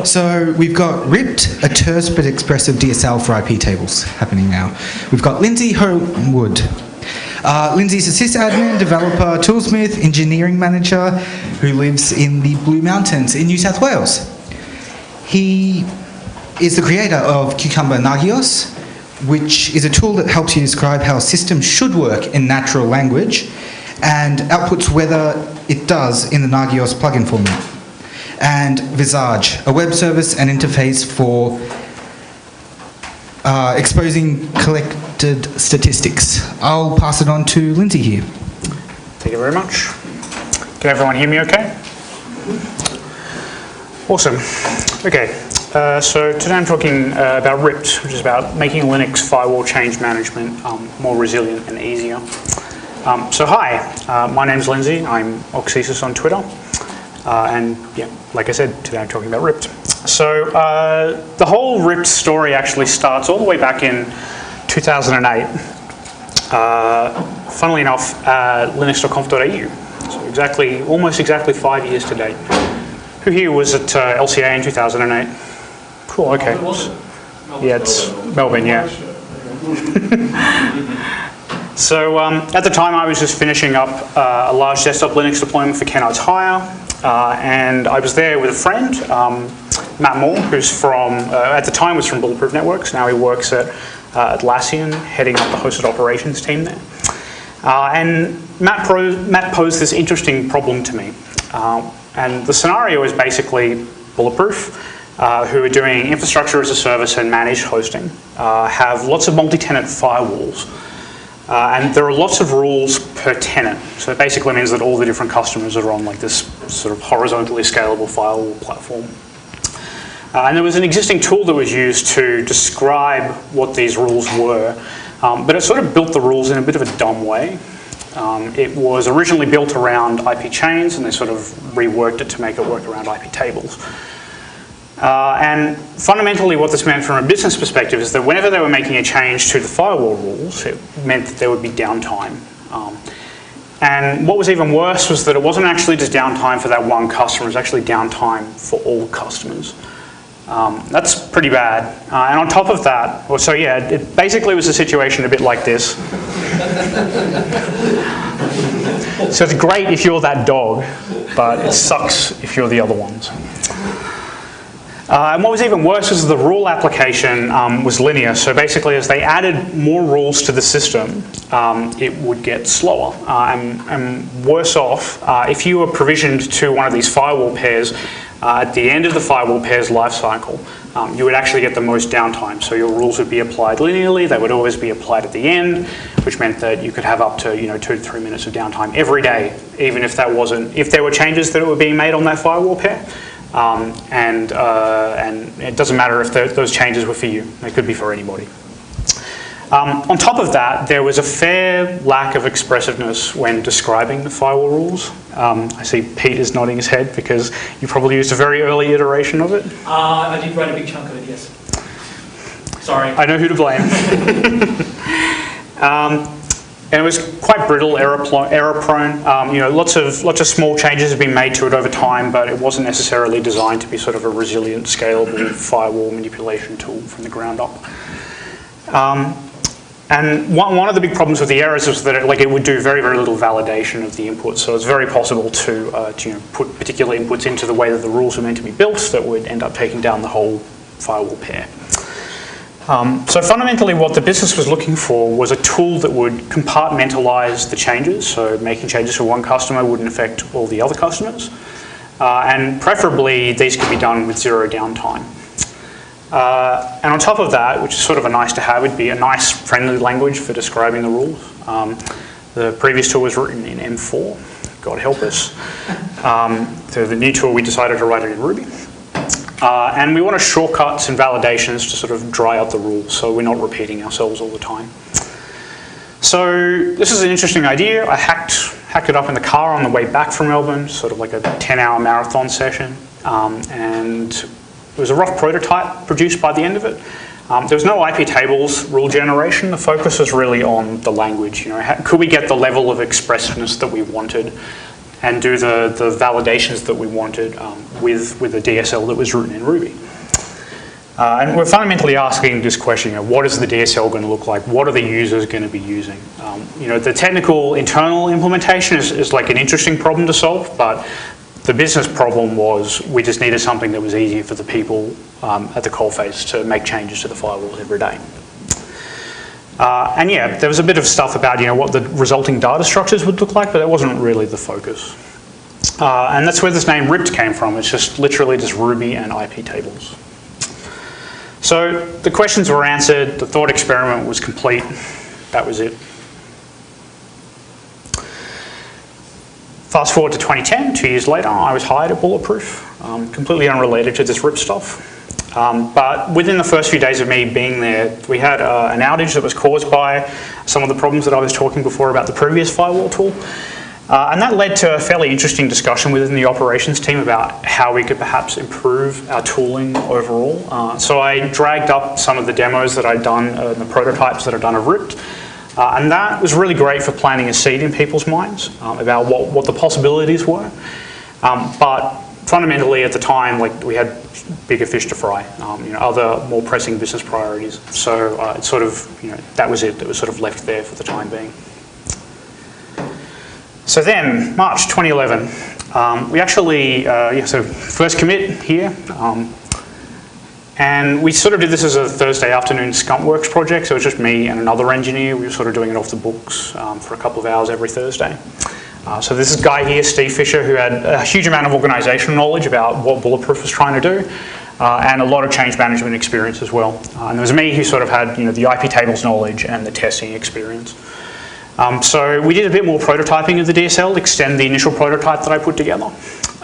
So we've got Ript, a terse but expressive DSL for IP tables happening now. We've got Lindsay Homewood. Lindsay's a sysadmin, developer, toolsmith, engineering manager who lives in the Blue Mountains in New South Wales. He is the creator of Cucumber Nagios, which is a tool that helps you describe how a system should work in natural language and outputs whether it does in the Nagios plugin format. And Visage, a web service and interface for exposing collected statistics. I'll pass it on to Lindsay here. Thank you very much. Can everyone hear me okay? Awesome. Okay, so today I'm talking about Ript, which is about making Linux firewall change management more resilient and easier. So hi, my name's Lindsay. I'm Oxesis on Twitter. And yeah, like I said, today I'm talking about Ript. So the whole Ript story actually starts all the way back in 2008. Funnily enough, Linux.conf.au. So almost exactly 5 years today. Who here was at LCA in 2008? Cool, okay. Yeah, it's Melbourne, yeah. So at the time I was just finishing up a large desktop Linux deployment for Kennard's Hire, and I was there with a friend, Matt Moore, who's from, at the time was from Bulletproof Networks, now he works at Atlassian, heading up the hosted operations team there. And Matt posed this interesting problem to me. And the scenario is basically Bulletproof, who are doing infrastructure as a service and managed hosting, have lots of multi-tenant firewalls. And there are lots of rules per tenant. So it basically means that all the different customers are on like this sort of horizontally scalable firewall platform. And there was an existing tool that was used to describe what these rules were, but it sort of built the rules in a bit of a dumb way. It was originally built around IP chains, and they sort of reworked it to make it work around IP tables. And fundamentally what this meant from a business perspective is that whenever they were making a change to the firewall rules, it meant that there would be downtime. And what was even worse was that it wasn't actually just downtime for that one customer, it was actually downtime for all customers. That's pretty bad. And on top of that, so yeah, it basically was a situation a bit like this. So it's great if you're that dog, but it sucks if you're the other ones. And what was even worse was the rule application was linear. So basically, as they added more rules to the system, it would get slower. And worse off, if you were provisioned to one of these firewall pairs, at the end of the firewall pair's lifecycle, you would actually get the most downtime. So your rules would be applied linearly. They would always be applied at the end, which meant that you could have up to 2 to 3 minutes of downtime every day, even if that wasn't, if there were changes that were being made on that firewall pair. And it doesn't matter if those changes were for you. They could be for anybody. On top of that, there was a fair lack of expressiveness when describing the firewall rules. I see Pete is nodding his head because you probably used a very early iteration of it. I did write a big chunk of it, yes. Sorry. I know who to blame. And it was quite brittle, error-prone. Lots of small changes have been made to it over time, but it wasn't necessarily designed to be sort of a resilient, scalable firewall manipulation tool from the ground up. And one of the big problems with the errors was that it would do very, very little validation of the inputs. So it's very possible to put particular inputs into the way that the rules were meant to be built that would end up taking down the whole firewall pair. So fundamentally what the business was looking for was a tool that would compartmentalize the changes, so making changes for one customer wouldn't affect all the other customers, and preferably these could be done with zero downtime. And on top of that, which is sort of a nice to have, would be a nice friendly language for describing the rules. The previous tool was written in M4, God help us. So the new tool we decided to write it in Ruby. And we wanted shortcuts and validations to sort of dry out the rules so we're not repeating ourselves all the time. So this is an interesting idea. I hacked it up in the car on the way back from Melbourne, sort of like a 10-hour marathon session. And it was a rough prototype produced by the end of it. There was no IP tables rule generation. The focus was really on the language. Could we get the level of expressiveness that we wanted and do the validations that we wanted with the DSL that was written in Ruby. And we're fundamentally asking this question, what is the DSL going to look like? What are the users going to be using? The technical internal implementation is like an interesting problem to solve, but the business problem was we just needed something that was easy for the people at the coalface to make changes to the firewalls every day. And yeah, there was a bit of stuff about what the resulting data structures would look like, but that wasn't really the focus. And that's where this name Ript came from. It's just literally just Ruby and iptables. So the questions were answered, the thought experiment was complete, that was it. Fast forward to 2010, 2 years later, I was hired at Bulletproof, completely unrelated to this Ript stuff. But within the first few days of me being there, we had an outage that was caused by some of the problems that I was talking before about the previous firewall tool. And that led to a fairly interesting discussion within the operations team about how we could perhaps improve our tooling overall. So I dragged up some of the demos that I'd done, and the prototypes that I'd done of Ript. And that was really great for planting a seed in people's minds about what the possibilities were. But fundamentally at the time, we had bigger fish to fry, other more pressing business priorities. So it sort of, that was it. It was sort of left there for the time being. So then, March 2011, we actually, so first commit here. And we sort of did this as a Thursday afternoon skunkworks project. So it was just me and another engineer. We were sort of doing it off the books for a couple of hours every Thursday. So this guy here, Steve Fisher, who had a huge amount of organizational knowledge about what Bulletproof was trying to do, and a lot of change management experience as well. And there was me who sort of had the iptables knowledge and the testing experience. So we did a bit more prototyping of the DSL to extend the initial prototype that I put together.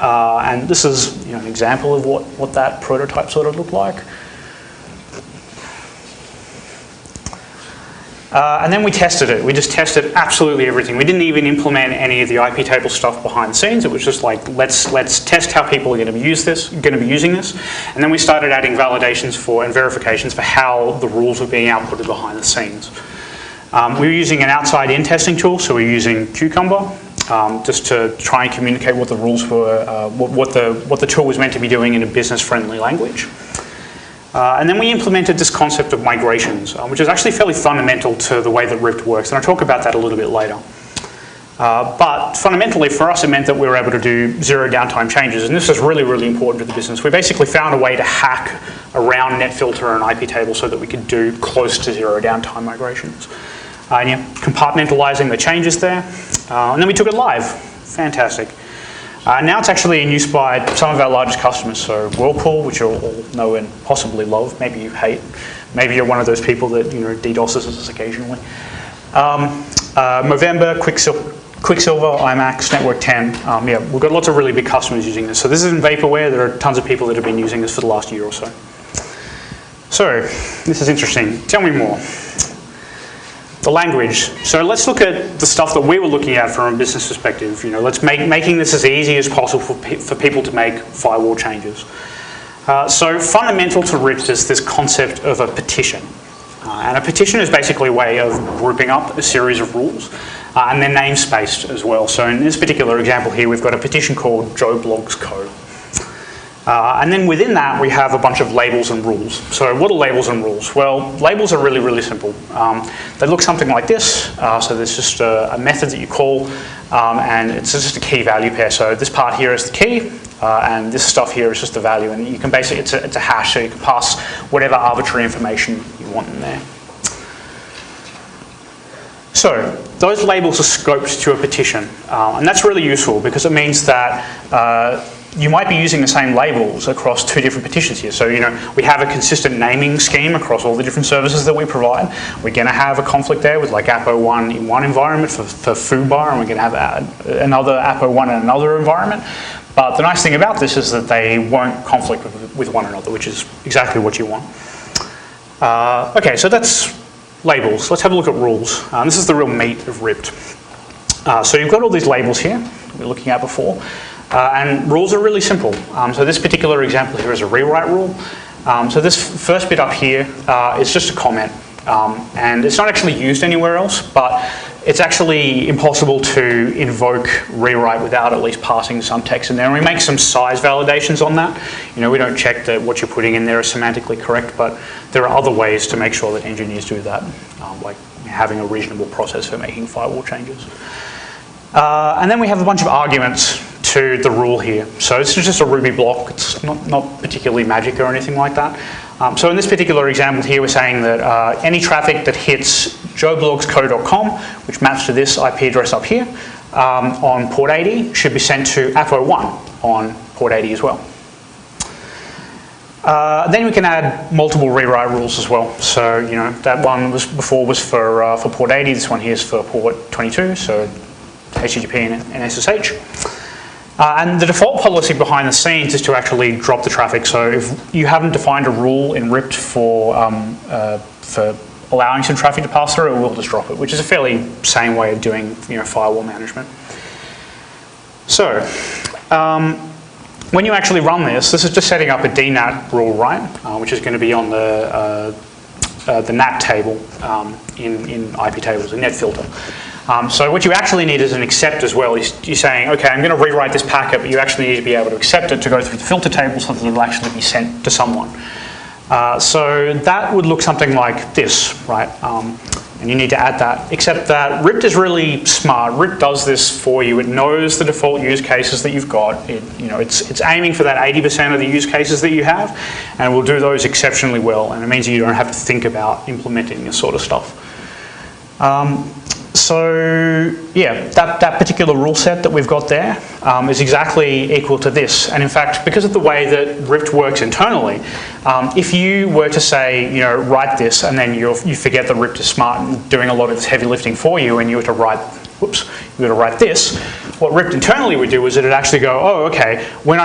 And this is an example of what that prototype sort of looked like. And then we tested it. We just tested absolutely everything. We didn't even implement any of the iptable stuff behind the scenes. It was just like, let's test how people are going to be using this. And then we started adding validations and verifications for how the rules were being outputted behind the scenes. We were using an outside-in testing tool, so we're using Cucumber, just to try and communicate what the rules were, what the tool was meant to be doing in a business-friendly language. And then we implemented this concept of migrations, which is actually fairly fundamental to the way that Ript works, and I'll talk about that a little bit later. But fundamentally, for us, it meant that we were able to do zero downtime changes, and this is really, really important to the business. We basically found a way to hack around NetFilter and iptable so that we could do close to zero downtime migrations. And compartmentalizing the changes there, and then we took it live. Fantastic. Now it's actually in use by some of our largest customers, so Whirlpool, which you all know and possibly love, maybe you hate, maybe you're one of those people that DDoSes us occasionally. Movember, Quicksilver, IMAX, Network 10, yeah, we've got lots of really big customers using this. So this is in vaporware. There are tons of people that have been using this for the last year or so. So this is interesting. Tell me more. The language. So let's look at the stuff that we were looking at from a business perspective. Let's making this as easy as possible for people to make firewall changes. So fundamental to Ript is this concept of a petition. And a petition is basically a way of grouping up a series of rules, and they're namespaced as well. So in this particular example here, we've got a petition called Joe Blogs Code. And then within that, we have a bunch of labels and rules. So what are labels and rules? Well, labels are really, really simple. They look something like this. So there's just a method that you call, and it's just a key value pair. So this part here is the key, and this stuff here is just the value. And you can basically, it's a hash, so you can pass whatever arbitrary information you want in there. So those labels are scoped to a petition. And that's really useful because it means that you might be using the same labels across two different petitions here. So we have a consistent naming scheme across all the different services that we provide. We're going to have a conflict there with like app01 in one environment for foobar, and we're going to have another app01 in another environment. But the nice thing about this is that they won't conflict with one another, which is exactly what you want. Okay, so that's labels. Let's have a look at rules. This is the real meat of Ript. So you've got all these labels here we were looking at before. And rules are really simple. So this particular example here is a rewrite rule. So this first bit up here is just a comment. And it's not actually used anywhere else, but it's actually impossible to invoke rewrite without at least passing some text in there. And we make some size validations on that. We don't check that what you're putting in there is semantically correct, but there are other ways to make sure that engineers do that, like having a reasonable process for making firewall changes. And then we have a bunch of arguments to the rule here. So this is just a Ruby block. It's not particularly magic or anything like that. So in this particular example here, we're saying that any traffic that hits joeblogsco.com, which maps to this IP address up here, on port 80 should be sent to apo1 on port 80 as well. Then we can add multiple rewrite rules as well. So that one before was for port 80. This one here is for port 22. So HTTP and SSH. And the default policy behind the scenes is to actually drop the traffic. So if you haven't defined a rule in Ript for allowing some traffic to pass through, it will just drop it, which is a fairly sane way of doing firewall management. So when you actually run this is just setting up a DNAT rule, right? Which is going to be on the NAT table in iptables, a net filter. So what you actually need is an accept as well. You're saying, okay, I'm going to rewrite this packet, but you actually need to be able to accept it to go through the filter table so that it will actually be sent to someone. So that would look something like this, right? And you need to add that, except that Ript is really smart. Ript does this for you. It knows the default use cases that you've got. It's aiming for that 80% of the use cases that you have, and it will do those exceptionally well. And it means you don't have to think about implementing this sort of stuff. So yeah, that particular rule set that we've got there is exactly equal to this. And in fact, because of the way that Ript works internally, if you were to say, write this, and then you forget that Ript is smart and doing a lot of this heavy lifting for you, and you were to write, this, what Ript internally would do is it would actually go, oh, okay, when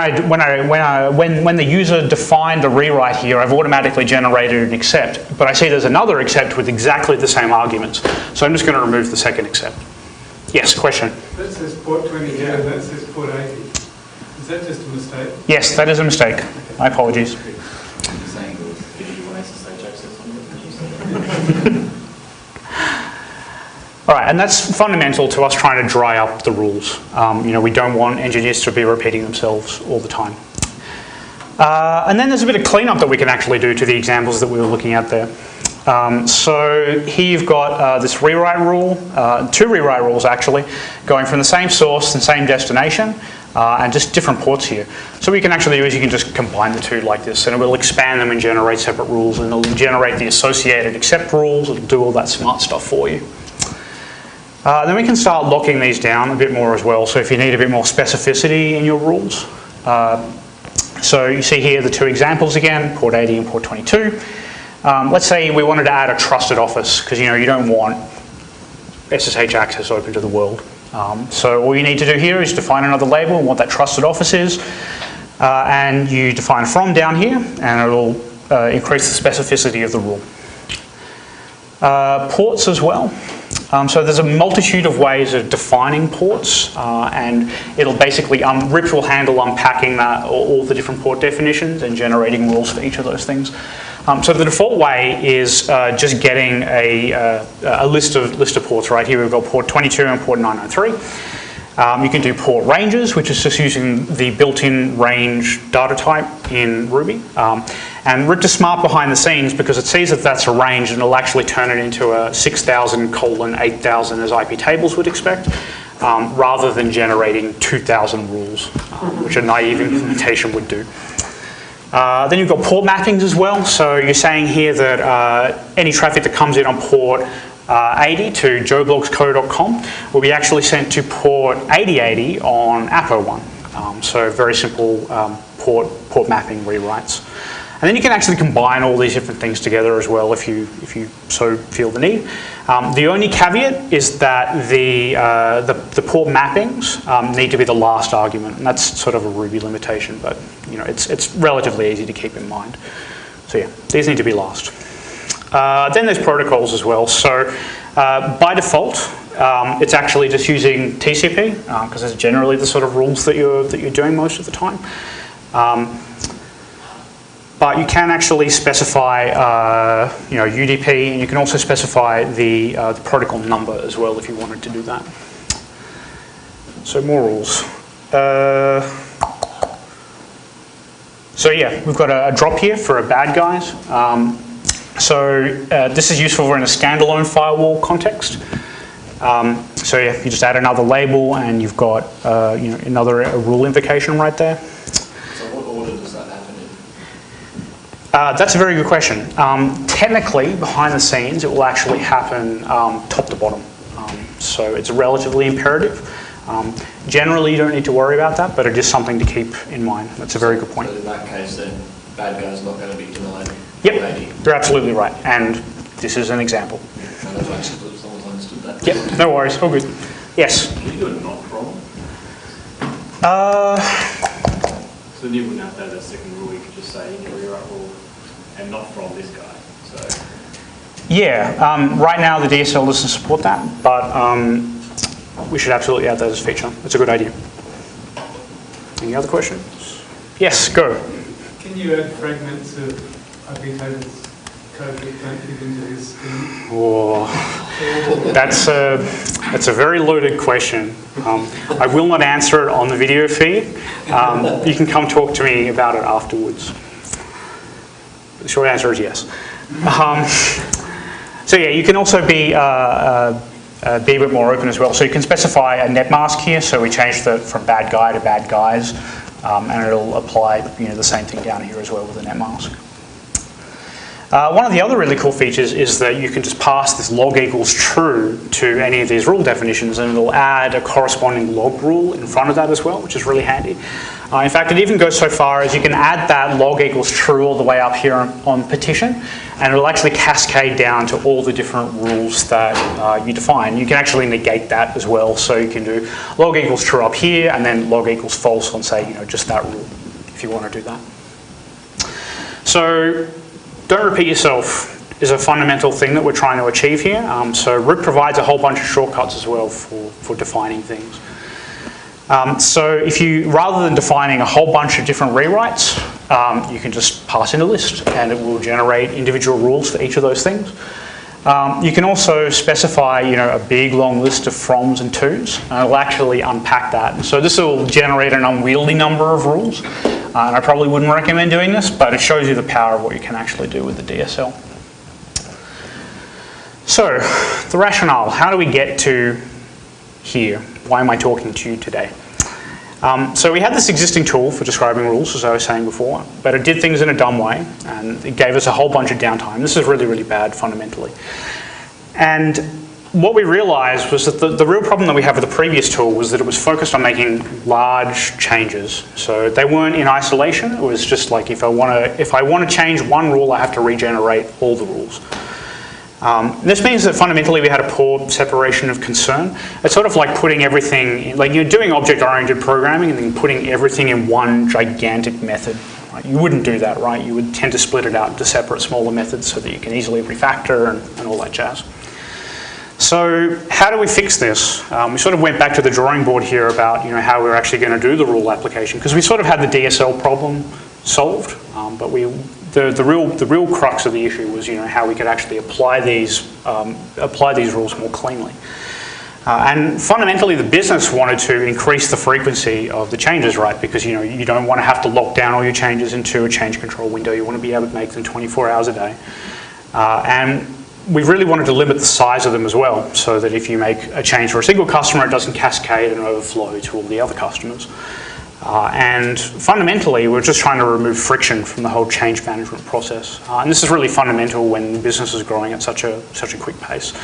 the user defined the rewrite here, I've automatically generated an accept, but I see there's another accept with exactly the same arguments, so I'm just going to remove the second accept. Yes, question? That says port 22 and that says port 80. Is that just a mistake? Yes, that is a mistake. My apologies. All right, and that's fundamental to us trying to dry up the rules. We don't want engineers to be repeating themselves all the time. And then there's a bit of cleanup that we can actually do to the examples that we were looking at there. So here you've got this rewrite rule, two rewrite rules actually, going from the same source and same destination, and just different ports here. So what you can actually do is you can just combine the two like this, and it will expand them and generate separate rules, and it'll generate the associated accept rules, it'll do all that smart stuff for you. Then we can start locking these down a bit more as well, so if you need a bit more specificity in your rules. So you see here the two examples again, port 80 and port 22. Let's say we wanted to add a trusted office, because you don't want SSH access open to the world. So all you need to do here is define another label and what that trusted office is, and you define from down here, and it will increase the specificity of the rule. Ports as well. So there's a multitude of ways of defining ports, and it'll basically, Ript will handle unpacking all the different port definitions and generating rules for each of those things. So the default way is just getting a list of ports. Right here we've got port 22 and port 993. You can do port ranges, which is just using the built-in range data type in Ruby. And Ript is smart behind the scenes because it sees that that's a range, and it'll actually turn it into a 6,000:8000 as iptables would expect, rather than generating 2,000 rules, which a naive implementation would do. Then you've got port mappings as well. So you're saying here that any traffic that comes in on port 80 to joeblogsco.com will be actually sent to port 8080 on apo1. So very simple port mapping rewrites. And then you can actually combine all these different things together as well if you so feel the need. The only caveat is that the port mappings need to be the last argument, and that's sort of a Ruby limitation, but it's relatively easy to keep in mind. So yeah, these need to be last. Then there's protocols as well. So by default, it's actually just using TCP because it's generally the sort of rules that you're doing most of the time. but you can actually specify UDP, and you can also specify the protocol number as well if you wanted to do that. So more rules. So yeah, we've got a drop here for a bad guys. This is useful in a standalone firewall context. So yeah, you just add another label and you've got another rule invocation right there. So what order does that happen in? That's a very good question. Technically, behind the scenes, it will actually happen top to bottom. So it's relatively imperative. Generally, you don't need to worry about that, but it is something to keep in mind. That's a very good point. So in that case, then, bad guy's not going to be denied. Yep, you're absolutely right. And this is an example. And that's actually someone's understood that. Yep, no worries, all good. Yes? Can you do a not from? So then you wouldn't have to have that second rule, you could just say in your rewrite rule, and not from this guy. So Yeah, right now the DSL doesn't support that, but we should absolutely add that as a feature. It's a good idea. Any other questions? Yes, go. Can you add fragments of iptables code that don't fit into this scheme? Oh, that's a very loaded question. I will not answer it on the video feed. You can come talk to me about it afterwards. The short answer is yes. So yeah, you can also be a bit more open as well. So you can specify a net mask here. So we changed it from bad guy to bad guys, and it'll apply the same thing down here as well with a net mask. One of the other really cool features is that you can just pass this log equals true to any of these rule definitions, and it'll add a corresponding log rule in front of that as well, which is really handy. In fact, it even goes so far as you can add that log equals true all the way up here on petition, and it'll actually cascade down to all the different rules that you define. You can actually negate that as well, so you can do log equals true up here, and then log equals false on, say, just that rule, if you want to do that. So, don't repeat yourself is a fundamental thing that we're trying to achieve here. So Ript provides a whole bunch of shortcuts as well for defining things. So if you, rather than defining a whole bunch of different rewrites, you can just pass in a list and it will generate individual rules for each of those things. You can also specify a big long list of froms and tos, and it'll actually unpack that. So this will generate an unwieldy number of rules. And I probably wouldn't recommend doing this, but it shows you the power of what you can actually do with the DSL. So, the rationale. How do we get to here? Why am I talking to you today? So we had this existing tool for describing rules, as I was saying before, but it did things in a dumb way, and it gave us a whole bunch of downtime. This is really, really bad, fundamentally. And what we realized was that the real problem that we had with the previous tool was that it was focused on making large changes. So they weren't in isolation. It was just like if I want to change one rule, I have to regenerate all the rules. This means that fundamentally we had a poor separation of concern. It's sort of like putting everything, like you're doing object-oriented programming and then putting everything in one gigantic method. Right? You wouldn't do that, right? You would tend to split it out into separate, smaller methods so that you can easily refactor and all that jazz. So how do we fix this? We sort of went back to the drawing board here about how we're actually going to do the rule application, because we sort of had the DSL problem solved, but the real crux of the issue was how we could actually apply these rules more cleanly. And fundamentally, the business wanted to increase the frequency of the changes, right? Because you don't want to have to lock down all your changes into a change control window. You want to be able to make them 24 hours a day. And we really wanted to limit the size of them as well, so that if you make a change for a single customer, it doesn't cascade and overflow to all the other customers. And fundamentally, we're just trying to remove friction from the whole change management process. And this is really fundamental when the business is growing at such a quick pace.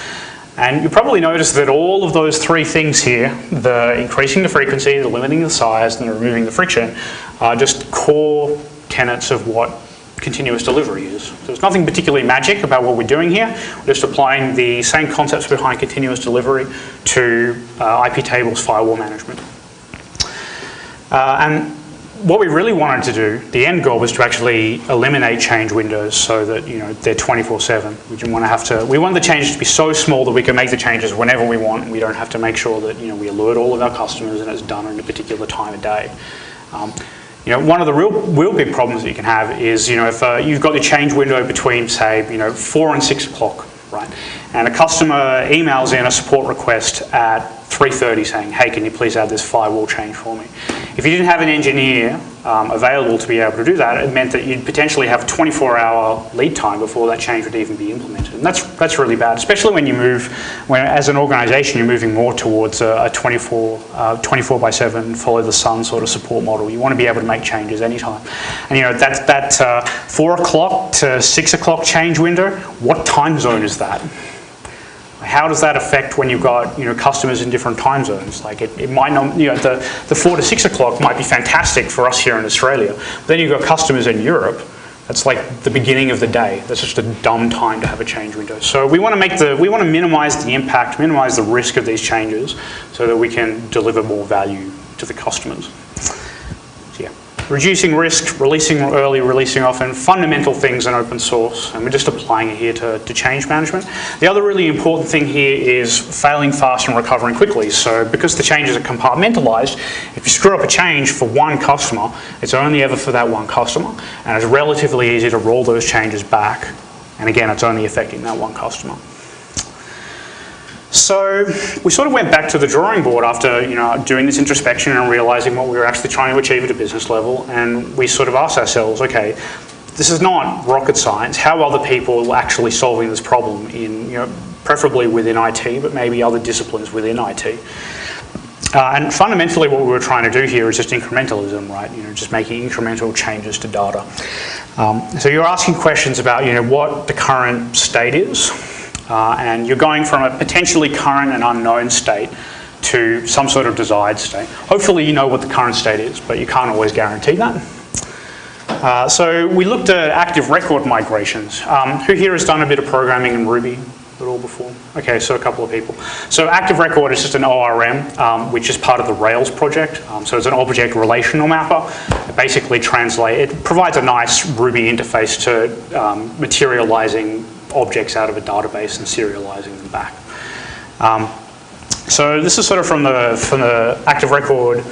And you probably noticed that all of those three things here, the increasing the frequency, the limiting the size, and the removing the friction, are just core tenets of what continuous delivery is. So there's nothing particularly magic about what we're doing here. We're just applying the same concepts behind continuous delivery to iptables firewall management. And what we really wanted to do, the end goal, was to actually eliminate change windows so that they're 24/7. We didn't want to have to. We want the changes to be so small that we can make the changes whenever we want. And we don't have to make sure that we alert all of our customers and it's done in a particular time of day. One of the real big problems that you can have is, if you've got the change window between, say, 4 and 6 o'clock, right? And a customer emails in a support request at 3:30 saying, hey, can you please add this firewall change for me? If you didn't have an engineer available to be able to do that, it meant that you'd potentially have a 24-hour lead time before that change would even be implemented. And that's really bad, especially when you move, as an organization, you're moving more towards a 24/7, follow the sun sort of support model. You want to be able to make changes anytime. And that 4 o'clock to 6 o'clock change window, what time zone is that? How does that affect when you've got customers in different time zones? Like it might not, the 4 to 6 o'clock might be fantastic for us here in Australia. But then you've got customers in Europe. That's like the beginning of the day. That's just a dumb time to have a change window. So we want to minimize the impact, minimize the risk of these changes, so that we can deliver more value to the customers. So yeah. Reducing risk, releasing early, releasing often, fundamental things in open source, and we're just applying it here to change management. The other really important thing here is failing fast and recovering quickly. So because the changes are compartmentalized, if you screw up a change for one customer, it's only ever for that one customer, and it's relatively easy to roll those changes back. And again, it's only affecting that one customer. So we sort of went back to the drawing board after doing this introspection and realizing what we were actually trying to achieve at a business level, and we sort of asked ourselves, okay, this is not rocket science. How are other people actually solving this problem in, preferably within IT, but maybe other disciplines within IT? And fundamentally what we were trying to do here is just incrementalism, right? Just making incremental changes to data. So you're asking questions about what the current state is. And you're going from a potentially current and unknown state to some sort of desired state. Hopefully you know what the current state is, but you can't always guarantee that. So we looked at active record migrations. Who here has done a bit of programming in Ruby at all before? Okay, so a couple of people. So active record is just an ORM, which is part of the Rails project. So it's an object relational mapper. It basically it provides a nice Ruby interface to materializing objects out of a database and serializing them back. So this is sort of from the active record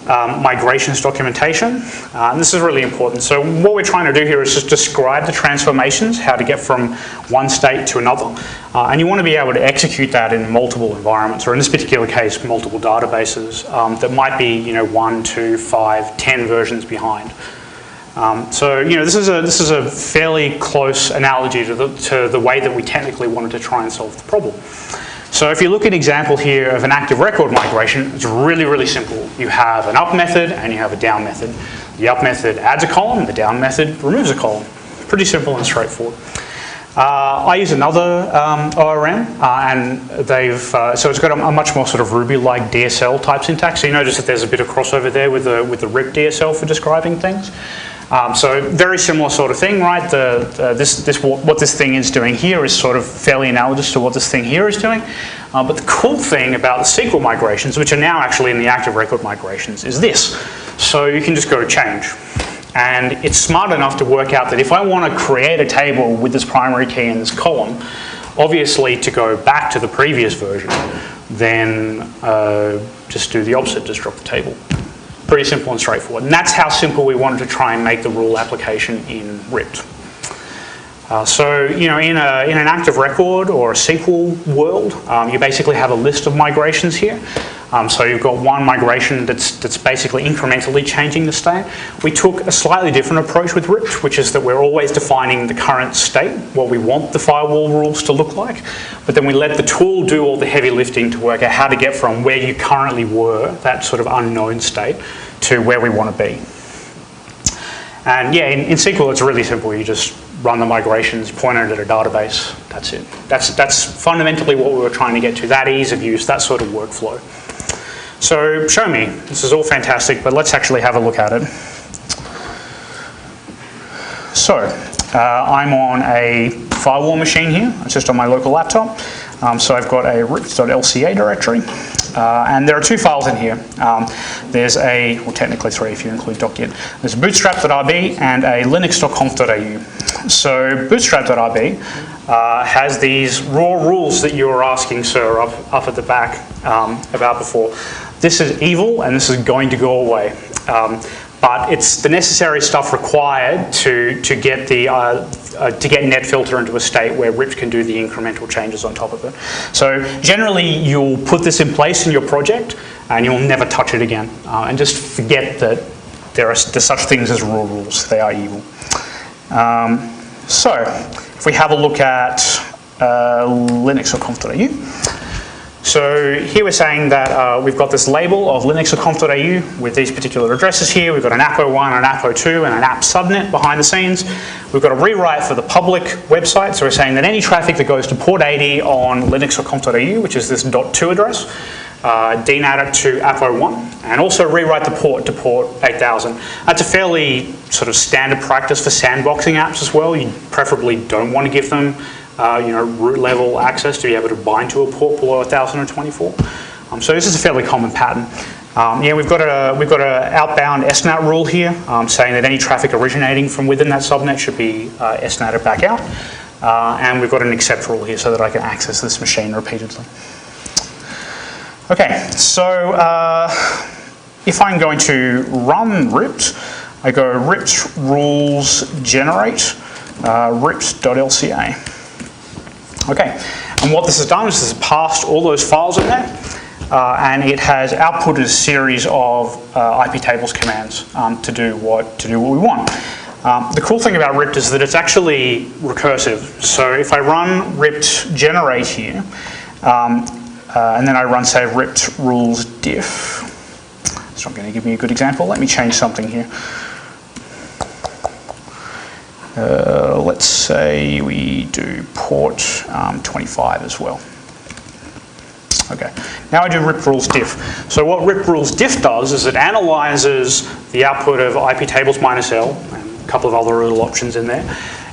migrations documentation. And this is really important. So what we're trying to do here is just describe the transformations, how to get from one state to another. And you want to be able to execute that in multiple environments, or in this particular case, multiple databases that might be 1, 2, 5, 10 versions behind. So this is a fairly close analogy to the way that we technically wanted to try and solve the problem. So if you look at an example here of an active record migration, it's really, really simple. You have an up method and you have a down method. The up method adds a column, the down method removes a column. Pretty simple and straightforward. I use another ORM, and so it's got a much more sort of Ruby-like DSL type syntax. So you notice that there's a bit of crossover there with the Ript DSL for describing things. So very similar sort of thing, right? What this thing is doing here is sort of fairly analogous to what this thing here is doing. But the cool thing about the SQL migrations, which are now actually in the active record migrations, is this. So you can just go to change. And it's smart enough to work out that if I want to create a table with this primary key in this column, obviously to go back to the previous version, then just do the opposite, just drop the table. Pretty simple and straightforward. And that's how simple we wanted to try and make the rule application in Ript. So in an active record or a SQL world, you basically have a list of migrations here. So you've got one migration that's basically incrementally changing the state. We took a slightly different approach with Ript, which is that we're always defining the current state, what we want the firewall rules to look like, but then we let the tool do all the heavy lifting to work out how to get from where you currently were, that sort of unknown state, to where we want to be. And yeah, in SQL it's really simple. You just run the migrations, point it at a database, that's it. That's fundamentally what we were trying to get to, that ease of use, that sort of workflow. So show me, this is all fantastic, but let's actually have a look at it. So I'm on a firewall machine here, it's just on my local laptop. So I've got a ript.lca directory, and there are two files in here. There's well technically three if you include doc.git. There's bootstrap.rb and a Linux.conf.au. So bootstrap.rb has these raw rules that you were asking, sir, up at the back about before. This is evil and this is going to go away. but it's the necessary stuff required to get netfilter into a state where Ript can do the incremental changes on top of it. So generally, you'll put this in place in your project, and you'll never touch it again. And just forget that there's such things as raw rules. They are evil. So if we have a look at Linux.conf.au. So here we're saying that we've got this label of Linux.conf.au with these particular addresses here. We've got an app01, an app02, and an app subnet behind the scenes. We've got a rewrite for the public website. So we're saying that any traffic that goes to port 80 on Linux.conf.au, which is this .2 address, DNAT it to app01, and also rewrite the port to port 8000. That's a fairly sort of standard practice for sandboxing apps as well. You preferably don't want to give them root level access to be able to bind to a port below 1024. So this is a fairly common pattern. We've got a outbound SNAT rule here saying that any traffic originating from within that subnet should be SNATed back out. And we've got an accept rule here so that I can access this machine repeatedly. Okay, so if I'm going to run Ript, I go Ript rules generate ript.lca. Okay, and what this has done is this has passed all those files in there, and it has outputted a series of iptables commands to do what we want. The cool thing about Ript is that it's actually recursive. So if I run Ript generate here, and then I run, say, Ript rules diff. It's not going to give me a good example. Let me change something here. Let's say we do port 25 as well. Okay, now I do Ript rules diff. So what Ript rules diff does is it analyzes the output of iptables -l and a couple of other little options in there.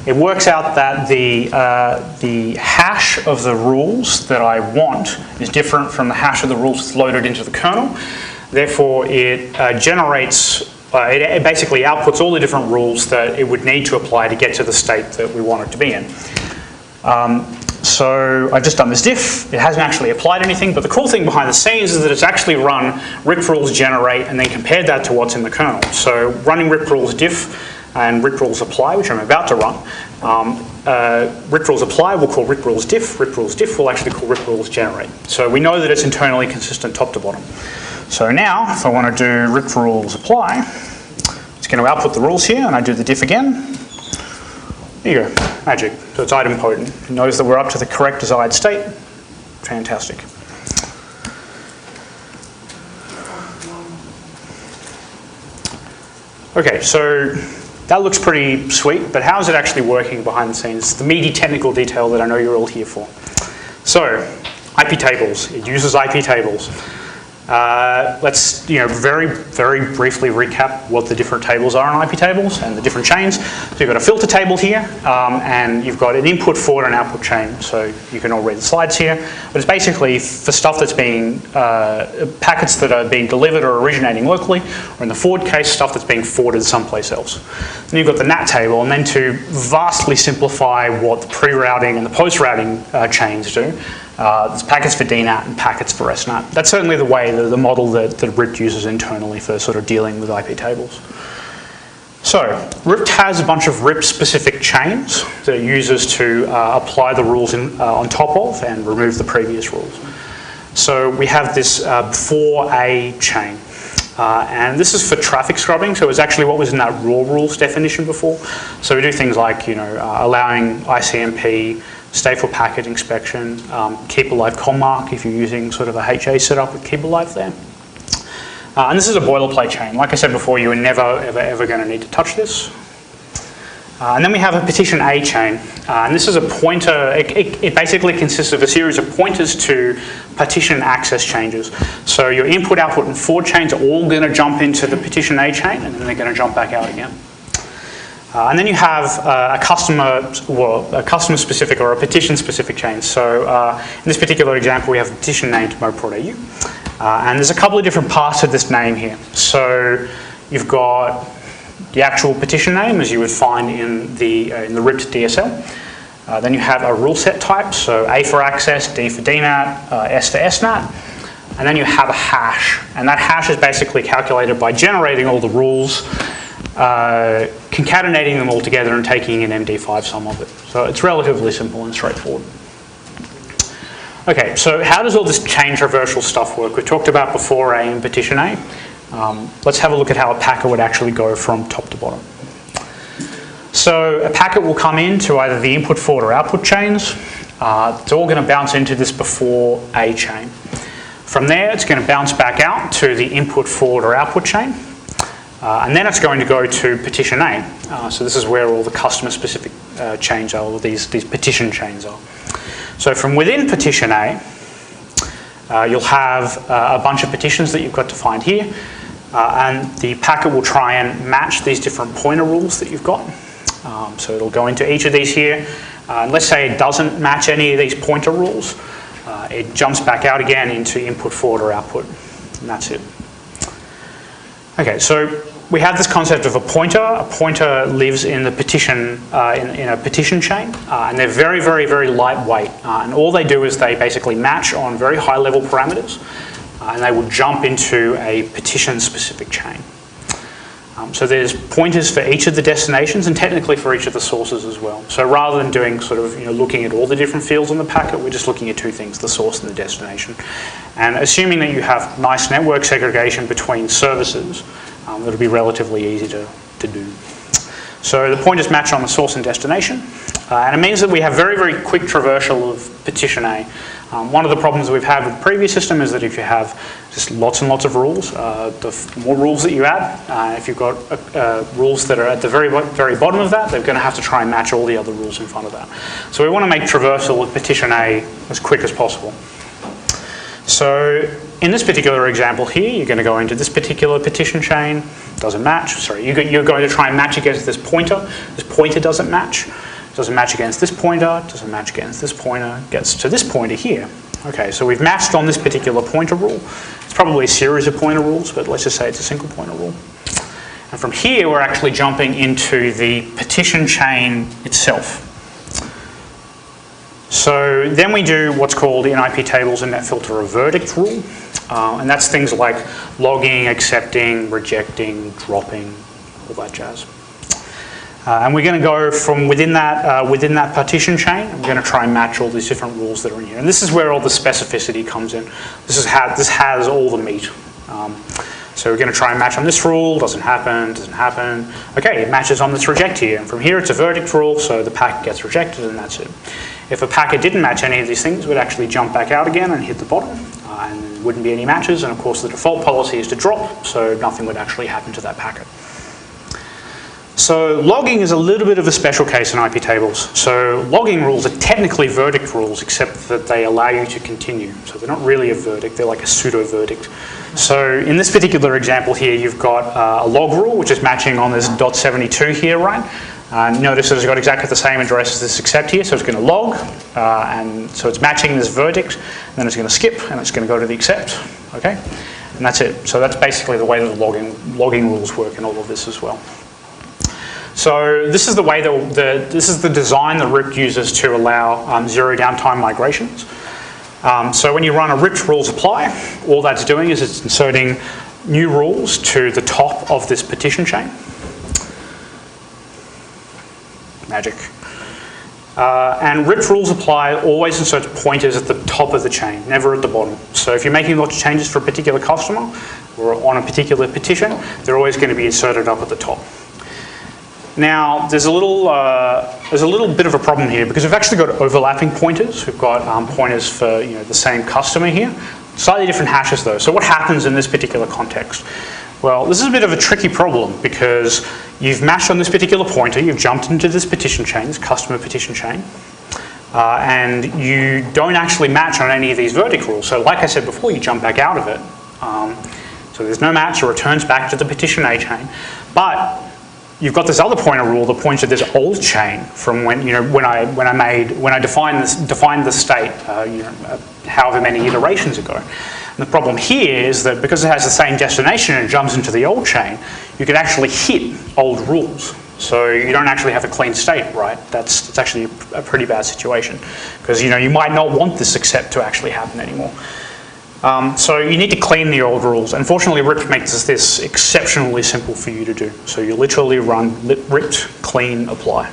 It works out that the hash of the rules that I want is different from the hash of the rules that's loaded into the kernel. Therefore, it generates, it basically outputs all the different rules that it would need to apply to get to the state that we want it to be in. So I've just done this diff. It hasn't actually applied anything, but the cool thing behind the scenes is that it's actually run Ript rules generate and then compared that to what's in the kernel. So running Ript rules diff and Ript rules apply, which I'm about to run, Ript rules apply will call Ript rules diff. Ript rules diff will actually call Ript rules generate. So we know that it's internally consistent top to bottom. So now, if I want to do Ript rules apply, it's going to output the rules here, and I do the diff again. There you go, magic. So it's idempotent. It knows that we're up to the correct desired state. Fantastic. Okay, so that looks pretty sweet, but how is it actually working behind the scenes? The meaty technical detail that I know you're all here for. So, iptables. It uses iptables. Let's very, very briefly recap what the different tables are on iptables and the different chains. So you've got a filter table here, and you've got an input forward and output chain. So you can all read the slides here. But it's basically for stuff that's being, packets that are being delivered or originating locally, or in the forward case, stuff that's being forwarded someplace else. Then you've got the NAT table, and then to vastly simplify what the pre-routing and the post-routing chains do, there's packets for DNAT and packets for SNAT. That's certainly the way, the model that Ript uses internally for sort of dealing with iptables. So, Ript has a bunch of Ript-specific chains that it uses to apply the rules on top of and remove the previous rules. So we have this for a chain. And this is for traffic scrubbing, so it's actually what was in that raw rules definition before. So we do things like, allowing ICMP, stateful packet inspection, keep alive COMMARK if you're using sort of a HA setup with keep alive there. And this is a boilerplate chain. Like I said before, you are never, ever going to need to touch this. And then we have a partition A chain. And this is a pointer. It basically consists of a series of pointers to partition access changes. So your input, output, and forward chains are all going to jump into the partition A chain, and then they're going to jump back out again. And then you have a customer-specific or a petition-specific chain. So in this particular example, we have a petition named mo.port.au. And there's a couple of different parts of this name here. So you've got the actual petition name, as you would find in the Ript DSL. Then you have a rule set type, so A for access, D for DNAT, S for SNAT. and then you have a hash. And that hash is basically calculated by generating all the rules, concatenating them all together and taking an MD5 sum of it. So it's relatively simple and straightforward. Okay, so how does all this chain traversal stuff work? We talked about before A and petition A. Let's have a look at how a packet would actually go from top to bottom. So a packet will come into either the input forward or output chains. It's all going to bounce into this before A chain. From there, it's going to bounce back out to the input forward or output chain. And then it's going to go to petition A. So this is where all the customer specific chains are, or these petition chains are. So from within petition A, you'll have a bunch of petitions that you've got defined here. And the packet will try and match these different pointer rules that you've got. So it'll go into each of these here. And let's say it doesn't match any of these pointer rules. It jumps back out again into input forward or output. And that's it. Okay, so we have this concept of a pointer. A pointer lives in the petition, in a petition chain. And they're very, very, very lightweight. And all they do is they basically match on very high level parameters. And they will jump into a petition-specific chain. So there's pointers for each of the destinations and technically for each of the sources as well. So rather than doing sort of looking at all the different fields on the packet, we're just looking at two things, the source and the destination. And assuming that you have nice network segregation between services, it'll be relatively easy to do. So the pointers match on the source and destination. And it means that we have very, very quick traversal of petition A. One of the problems we've had with the previous system is that if you have just lots and lots of rules, the more rules that you add, if you've got rules that are at the very, very bottom of that, they're going to have to try and match all the other rules in front of that. So we want to make traversal of petition A as quick as possible. So in this particular example here, you're going to go into this particular petition chain, doesn't match. Sorry, you're going to try and match against this pointer. This pointer doesn't match. Doesn't match against this pointer, doesn't match against this pointer, gets to this pointer here. Okay, so we've matched on this particular pointer rule. It's probably a series of pointer rules, but let's just say it's a single pointer rule. And from here, we're actually jumping into the petition chain itself. So then we do what's called in iptables and netfilter a verdict rule. And that's things like logging, accepting, rejecting, dropping, all that jazz. And we're going to go from within that partition chain, we're going to try and match all these different rules that are in here. And this is where all the specificity comes in. This has all the meat. So we're going to try and match on this rule, doesn't happen. Okay, it matches on this reject here. And from here it's a verdict rule, so the packet gets rejected and that's it. If a packet didn't match any of these things, it would actually jump back out again and hit the bottom. And there wouldn't be any matches. And of course the default policy is to drop, so nothing would actually happen to that packet. So logging is a little bit of a special case in iptables. So logging rules are technically verdict rules, except that they allow you to continue. So they're not really a verdict, they're like a pseudo-verdict. So in this particular example here, you've got a log rule, which is matching on this .72 here, right? Notice that it's got exactly the same address as this accept here, so it's going to log, and so it's matching this verdict, and then it's going to skip, and it's going to go to the accept, okay? And that's it. So that's basically the way that the logging rules work in all of this as well. So this is the way this is the design that Ript uses to allow zero downtime migrations. So when you run a Ript rules apply, all that's doing is it's inserting new rules to the top of this petition chain. Magic. And Ript rules apply always inserts pointers at the top of the chain, never at the bottom. So if you're making lots of changes for a particular customer or on a particular petition, they're always going to be inserted up at the top. Now, there's a little bit of a problem here because we've actually got overlapping pointers. We've got pointers for the same customer here. Slightly different hashes though. So what happens in this particular context? Well, this is a bit of a tricky problem because you've matched on this particular pointer, you've jumped into this petition chain, this customer petition chain, and you don't actually match on any of these verdict rules. So like I said before, you jump back out of it. So there's no match, it returns back to the petition A chain. But you've got this other pointer rule that points to this old chain from when I defined the state however many iterations ago. And the problem here is that because it has the same destination and it jumps into the old chain, you can actually hit old rules. So you don't actually have a clean state, right? That's actually a pretty bad situation because you might not want this accept to actually happen anymore. So you need to clean the old rules. Unfortunately, Ript makes this exceptionally simple for you to do. So you literally run ript clean apply.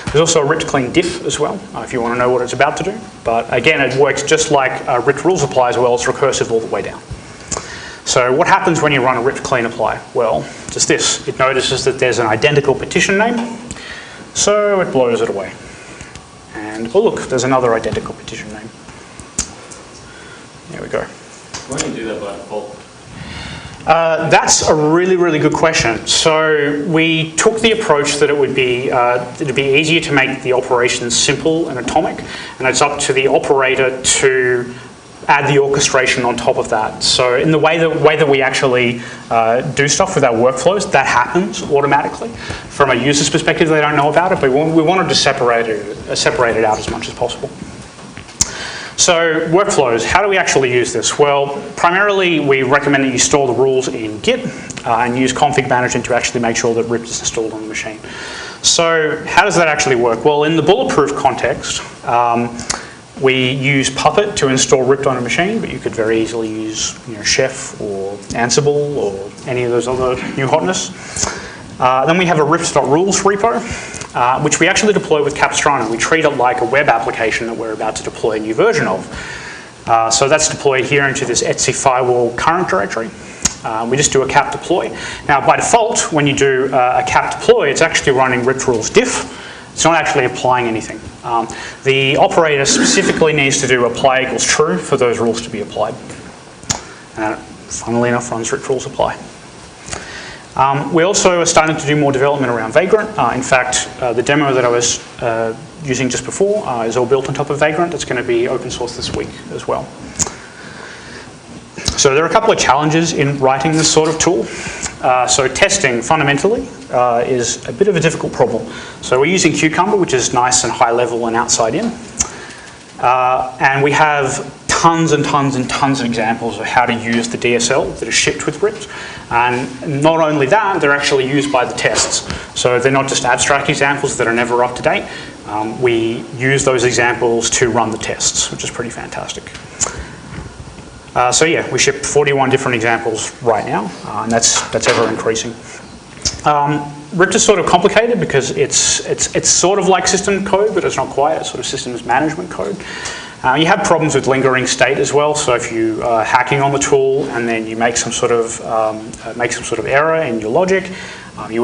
There's also a ript clean diff as well, if you want to know what it's about to do. But again, it works just like ript rules apply as well. It's recursive all the way down. So what happens when you run a ript clean apply? Well, just this. It notices that there's an identical partition name, so it blows it away. And oh look, there's another identical partition name. There we go. Why don't you do that by default? That's a really, really good question. So we took the approach that it would be it'd be easier to make the operations simple and atomic, and it's up to the operator to add the orchestration on top of that. So in the way that we actually do stuff with our workflows, that happens automatically. From a user's perspective, they don't know about it, but we wanted to separate it out as much as possible. So workflows, how do we actually use this? Well, primarily we recommend that you store the rules in Git and use config management to actually make sure that Ript is installed on the machine. So how does that actually work? Well, in the bulletproof context, we use Puppet to install Ript on a machine, but you could very easily use Chef or Ansible or any of those other new hotness. Then we have a ript.rules repo, which we actually deploy with Capistrano. We treat it like a web application that we're about to deploy a new version of. So that's deployed here into this etc firewall current directory. We just do a cap deploy. Now by default, when you do a cap deploy, it's actually running ript rules diff. It's not actually applying anything. The operator specifically needs to do apply equals true for those rules to be applied. And funnily enough, runs ript rules apply. We also are starting to do more development around Vagrant. In fact, the demo that I was using just before is all built on top of Vagrant. It's going to be open source this week as well. So there are a couple of challenges in writing this sort of tool. So testing, fundamentally, is a bit of a difficult problem. So we're using Cucumber, which is nice and high level and outside in. And we have tons and tons and tons of examples of how to use the DSL that is shipped with Ript. And not only that, they're actually used by the tests. So they're not just abstract examples that are never up to date. We use those examples to run the tests, which is pretty fantastic. So yeah, we ship 41 different examples right now, and that's ever increasing. Ript is sort of complicated because it's sort of like system code, but it's not quite. It's sort of systems management code. You have problems with lingering state as well. So if you are hacking on the tool and then you make some sort of error in your logic, you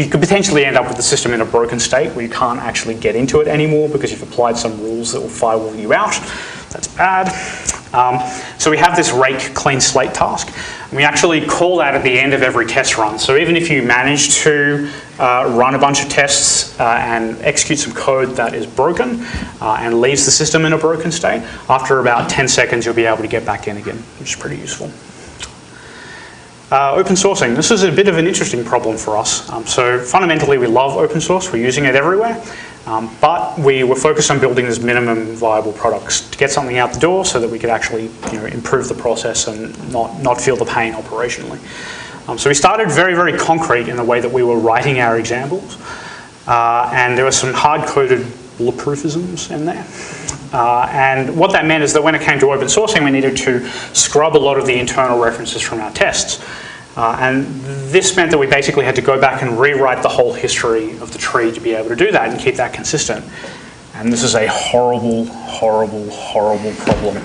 could potentially end up with the system in a broken state where you can't actually get into it anymore because you've applied some rules that will firewall you out. That's bad. So we have this rake clean slate task. And we actually call that at the end of every test run. So even if you manage to run a bunch of tests and execute some code that is broken and leaves the system in a broken state, after about 10 seconds you'll be able to get back in again, which is pretty useful. Open sourcing. This is a bit of an interesting problem for us. So fundamentally we love open source. We're using it everywhere. But we were focused on building this minimum viable products to get something out the door so that we could actually improve the process and not feel the pain operationally. So we started very, very concrete in the way that we were writing our examples. And there were some hard-coded bulletproofisms in there. And what that meant is that when it came to open sourcing, we needed to scrub a lot of the internal references from our tests. And this meant that we basically had to go back and rewrite the whole history of the tree to be able to do that and keep that consistent. And this is a horrible, horrible, horrible problem.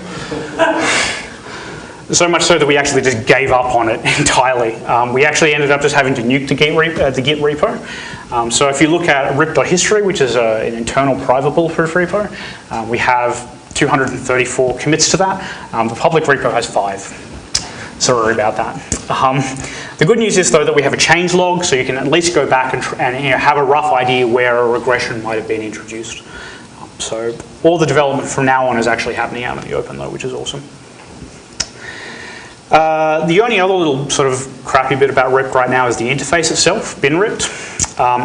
So much so that we actually just gave up on it entirely. We actually ended up just having to nuke the Git repo. So if you look at ript.history, which is an internal private bulletproof repo, we have 234 commits to that. The public repo has 5. Sorry about that. The good news is though that we have a change log, so you can at least go back and have a rough idea where a regression might have been introduced. So all the development from now on is actually happening out in the open though, which is awesome. The only other little sort of crappy bit about Ript right now is the interface itself, binript.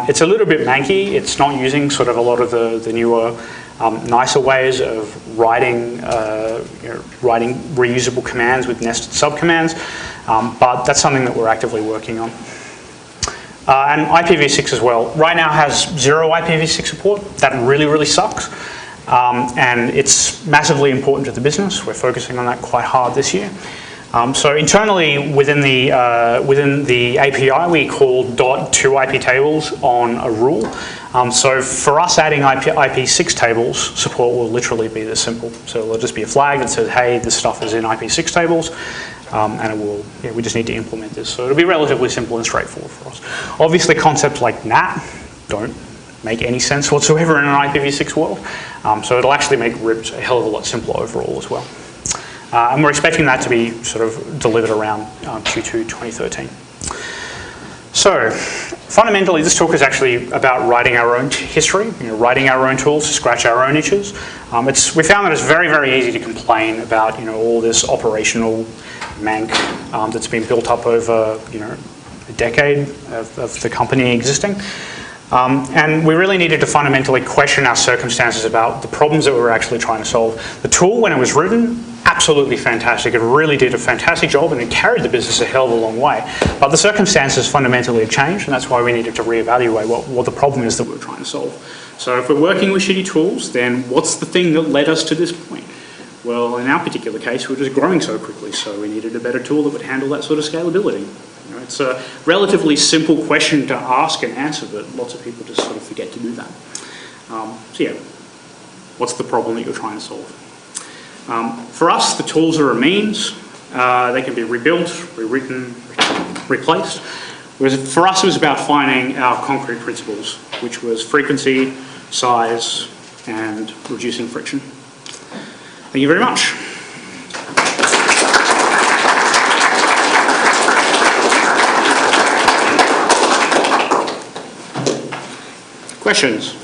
It's a little bit manky. It's not using sort of a lot of the newer, nicer ways of writing reusable commands with nested subcommands, but that's something that we're actively working on. And IPv6 as well. Right now has 0 IPv6 support. That really, really sucks. and it's massively important to the business. We're focusing on that quite hard this year. So internally within the API, we call .to iptables on a rule. So for us, adding IP6 tables support will literally be this simple. So it'll just be a flag that says, hey, this stuff is in IP6 tables, and it will, we just need to implement this. So it'll be relatively simple and straightforward for us. Obviously, concepts like NAT don't make any sense whatsoever in an IPv6 world. So it'll actually make Ript a hell of a lot simpler overall as well. And we're expecting that to be sort of delivered around Q2 2013. So fundamentally, this talk is actually about writing our own history, writing our own tools to scratch our own itches. We found that it's very, very easy to complain about all this operational mank that's been built up over a decade of the company existing. And we really needed to fundamentally question our circumstances about the problems that we were actually trying to solve. The tool, when it was written, absolutely fantastic. It really did a fantastic job and it carried the business a hell of a long way. But the circumstances fundamentally have changed, and that's why we needed to reevaluate what the problem is that we're trying to solve. So if we're working with shitty tools, then what's the thing that led us to this point? Well, in our particular case, we're just growing so quickly, so we needed a better tool that would handle that sort of scalability. It's a relatively simple question to ask and answer, but lots of people just sort of forget to do that. So yeah, what's the problem that you're trying to solve? For us, the tools are a means. They can be rebuilt, rewritten, replaced. Whereas for us, it was about finding our concrete principles, which was frequency, size, and reducing friction. Thank you very much. Questions?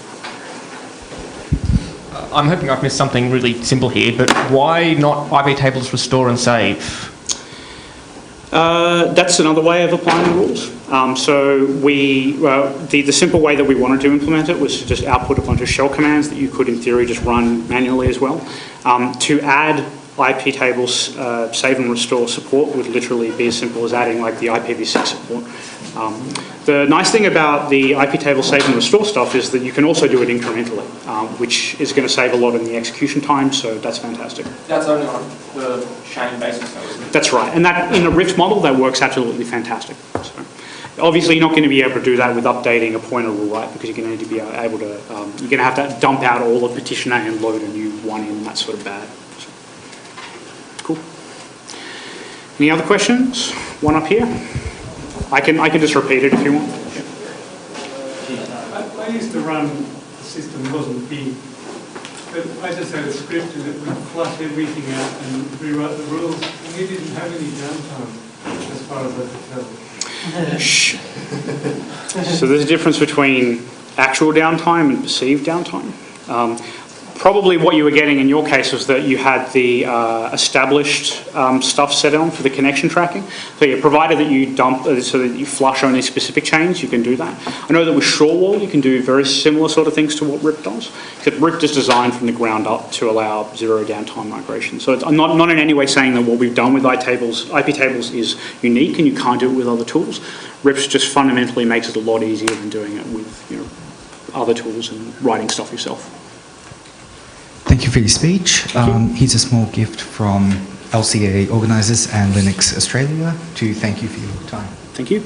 I'm hoping I've missed something really simple here, but why not iptables restore and save? That's another way of applying the rules. So the simple way that we wanted to implement it was to just output a bunch of shell commands that you could, in theory, just run manually as well. To add iptables save and restore support would literally be as simple as adding like the IPv6 support. The nice thing about the iptable save and restore stuff is that you can also do it incrementally, which is going to save a lot in the execution time, so that's fantastic. That's only on the chain basis, though, isn't it? That's right, and that in a Ript model, that works absolutely fantastic. So, obviously, you're not going to be able to do that with updating a pointer rule, right? Because you're going to need to be able to, you're going to have to dump out all of petition A and load a new one in, and that's sort of bad. So, cool. Any other questions? One up here. I can just repeat it if you want. I used to run a system that wasn't big, but I just had a script and it would flush everything out and rewrite the rules, and you didn't have any downtime, as far as I could tell. So there's a difference between actual downtime and perceived downtime. Probably what you were getting in your case was that you had the established stuff set on for the connection tracking. So yeah, provided that you dump, so that you flush only specific chains, you can do that. I know that with Shorewall you can do very similar sort of things to what Ript does. Because Ript is designed from the ground up to allow zero downtime migration. So I'm not in any way saying that what we've done with iptables is unique and you can't do it with other tools. Ript just fundamentally makes it a lot easier than doing it with other tools and writing stuff yourself. Thank you for your speech. Here's a small gift from LCA organisers and Linux Australia to thank you for your time. Thank you.